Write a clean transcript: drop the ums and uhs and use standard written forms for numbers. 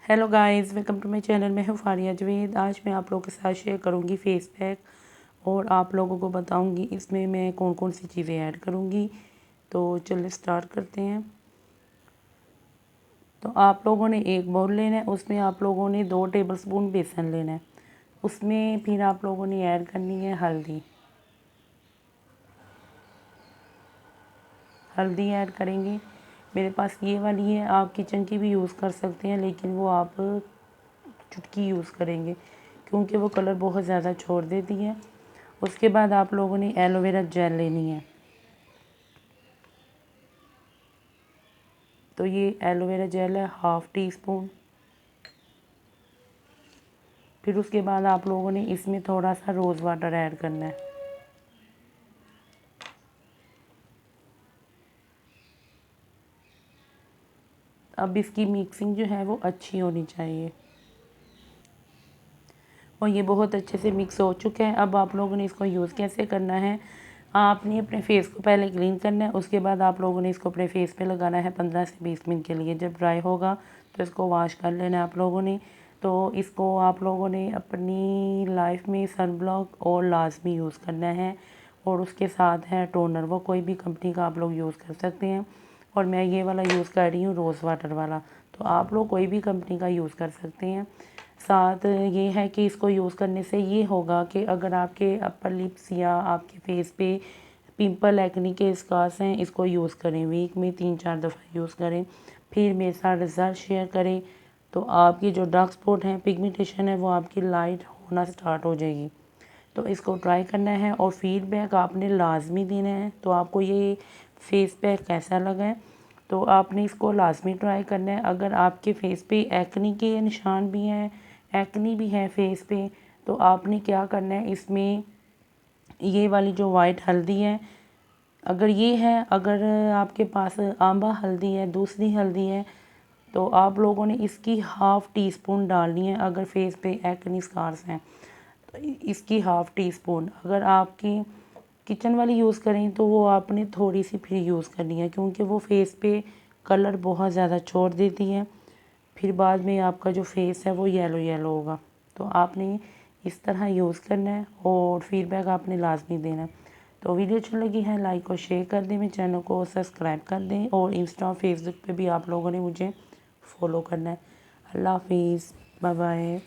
Hello guys, welcome to my channel. मैं हूँ फारिया जवेद। आज मैं आप लोगों के साथ शेयर करूँगी फेस पैक और आप लोगों को बताऊँगी इसमें मैं कौन कौन सी चीज़ें ऐड करूँगी। तो चलिए स्टार्ट करते हैं। तो आप लोगों ने एक बाउल लेना है, उसमें आप लोगों ने 2 टेबलस्पून बेसन लेना है। उसमें फिर आप लोगों ने ऐड करनी है हल्दी ऐड करेंगे। मेरे पास ये वाली है, आप किचन की भी यूज़ कर सकते हैं, लेकिन वो आप चुटकी यूज़ करेंगे क्योंकि वो कलर बहुत ज़्यादा छोड़ देती है। उसके बाद आप लोगों ने एलोवेरा जेल लेनी है। तो ये एलोवेरा जेल है 1/2 टीस्पून। फिर उसके बाद आप लोगों ने इसमें थोड़ा सा रोज़ वाटर ऐड करना है। अब इसकी मिक्सिंग जो है वो अच्छी होनी चाहिए और ये बहुत अच्छे से मिक्स हो चुका है। अब आप लोगों ने इसको यूज़ कैसे करना है, आपने अपने फेस को पहले क्लीन करना है। उसके बाद आप लोगों ने इसको अपने फेस पे लगाना है 15 से 20 मिनट के लिए। जब ड्राई होगा तो इसको वॉश कर लेना है आप लोगों ने। तो इसको आप लोगों ने अपनी लाइफ में सनब्लॉक और लाजमी यूज़ करना है। और उसके साथ है टोनर, वो कोई भी कंपनी का आप लोग यूज़ कर सकते हैं। और मैं ये वाला यूज़ कर रही हूँ रोज़ वाटर वाला, तो आप लोग कोई भी कंपनी का यूज़ कर सकते हैं। साथ ये है कि इसको यूज़ करने से ये होगा कि अगर आपके अपर लिप्स या आपके फेस पे पिंपल एक्ने के स्कार्स हैं, इसको यूज़ करें। वीक में 3-4 दफ़ा यूज़ करें, फिर मेरे साथ रिज़ल्ट शेयर करें। तो आपकी जो डार्क स्पॉट हैं, पिगमेंटेशन है, वो आपकी लाइट होना स्टार्ट हो जाएगी। तो इसको ट्राई करना है और फीडबैक आपने लाजमी देना है। तो आपको ये फेस पैक कैसा लगा है, तो आपने इसको लाजमी ट्राई करना है। अगर आपके फेस पे एक्ने के निशान भी हैं, एक्ने भी है फेस पे, तो आपने क्या करना है, इसमें ये वाली जो वाइट हल्दी है, अगर ये है, अगर आपके पास आंबा हल्दी है, दूसरी हल्दी है, तो आप लोगों ने इसकी 1/2 टीस्पून डालनी है। अगर फेस पे एक्ने स्कार्स हैं तो इसकी 1/2 टीस्पून। अगर आपकी किचन वाली यूज़ करें तो वो आपने थोड़ी सी फिर यूज़ करनी है, क्योंकि वो फेस पे कलर बहुत ज़्यादा छोड़ देती है। फिर बाद में आपका जो फेस है वो येलो येलो होगा। तो आपने इस तरह यूज़ करना है और फीडबैक आपने लाजमी देना है। तो वीडियो अच्छी लगी है लाइक और शेयर कर दें, मेरे चैनल को सब्सक्राइब कर दें और इंस्टा और फेसबुक पे भी आप लोगों ने मुझे फॉलो करना है। अल्लाह हाफिज़, बाय बाय।